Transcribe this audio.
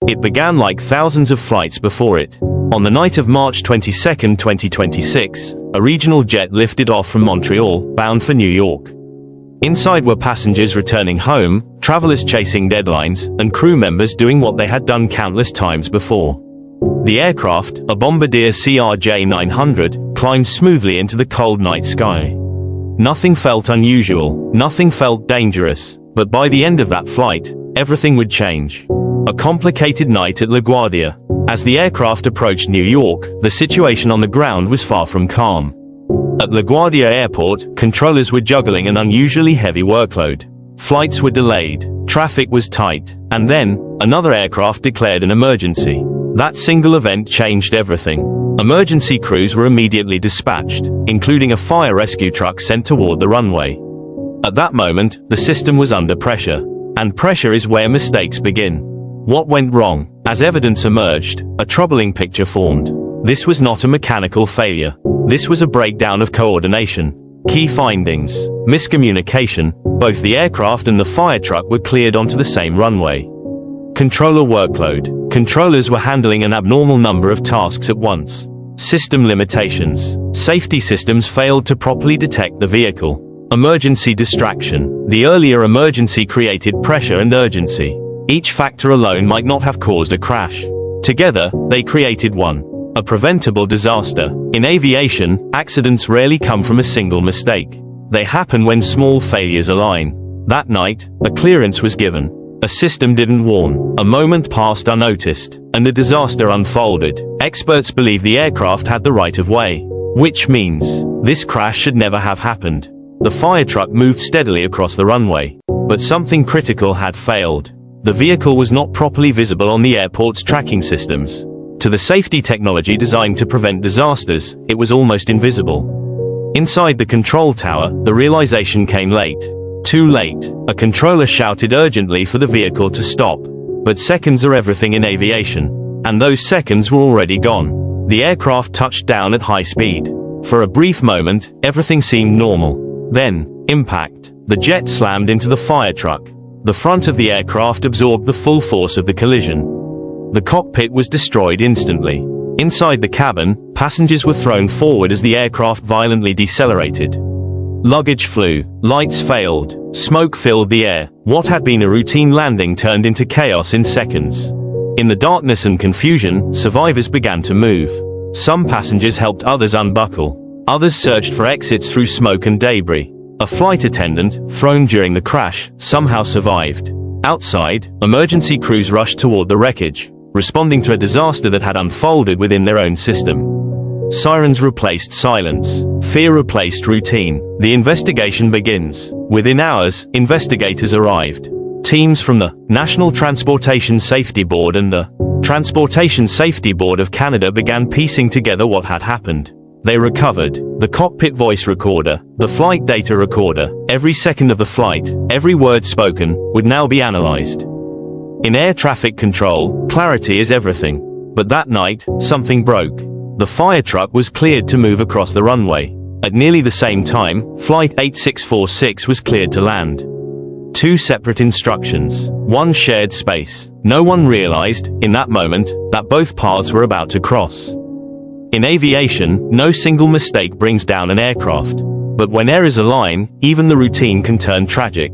It began like thousands of flights before it. On the night of March 22, 2026, a regional jet lifted off from Montreal, bound for New York. Inside were passengers returning home, travelers chasing deadlines, and crew members doing what they had done countless times before. The aircraft, a Bombardier CRJ-900, climbed smoothly into the cold night sky. Nothing felt unusual, nothing felt dangerous, but by the end of that flight, everything would change. A complicated night at LaGuardia. As the aircraft approached New York, the situation on the ground was far from calm. At LaGuardia Airport, controllers were juggling an unusually heavy workload. Flights were delayed, traffic was tight, and then, another aircraft declared an emergency. That single event changed everything. Emergency crews were immediately dispatched, including a fire rescue truck sent toward the runway. At that moment, the system was under pressure. And pressure is where mistakes begin. What went wrong? As evidence emerged, a troubling picture formed. This was not a mechanical failure. This was a breakdown of coordination. Key findings: miscommunication. Both the aircraft and the fire truck were cleared onto the same runway. Controller workload. Controllers were handling an abnormal number of tasks at once. System limitations. Safety systems failed to properly detect the vehicle. Emergency distraction. The earlier emergency created pressure and urgency. Each factor alone might not have caused a crash. Together, they created one. A preventable disaster. In aviation, accidents rarely come from a single mistake. They happen when small failures align. That night, a clearance was given. A system didn't warn. A moment passed unnoticed, and a disaster unfolded. Experts believe the aircraft had the right of way. Which means, this crash should never have happened. The fire truck moved steadily across the runway. But something critical had failed. The vehicle was not properly visible on the airport's tracking systems. To the safety technology designed to prevent disasters, it was almost invisible. Inside the control tower, the realization came late. Too late. A controller shouted urgently for the vehicle to stop. But seconds are everything in aviation. And those seconds were already gone. The aircraft touched down at high speed. For a brief moment, everything seemed normal. Then, impact. The jet slammed into the fire truck. The front of the aircraft absorbed the full force of the collision. The cockpit was destroyed instantly. Inside the cabin, passengers were thrown forward as the aircraft violently decelerated. Luggage flew, lights failed, smoke filled the air. What had been a routine landing turned into chaos in seconds. In the darkness and confusion, survivors began to move. Some passengers helped others unbuckle. Others searched for exits through smoke and debris. A flight attendant, thrown during the crash, somehow survived. Outside, emergency crews rushed toward the wreckage, responding to a disaster that had unfolded within their own system. Sirens replaced silence. Fear replaced routine. The investigation begins. Within hours, investigators arrived. Teams from the National Transportation Safety Board and the Transportation Safety Board of Canada began piecing together what had happened. They recovered the cockpit voice recorder, the flight data recorder. Every second of the flight, every word spoken, would now be analyzed. In air traffic control, clarity is everything. But that night, something broke. The fire truck was cleared to move across the runway. At nearly the same time, Flight 8646 was cleared to land. Two separate instructions, one shared space. No one realized, in that moment, that both paths were about to cross. In aviation, no single mistake brings down an aircraft. But when errors align, even the routine can turn tragic.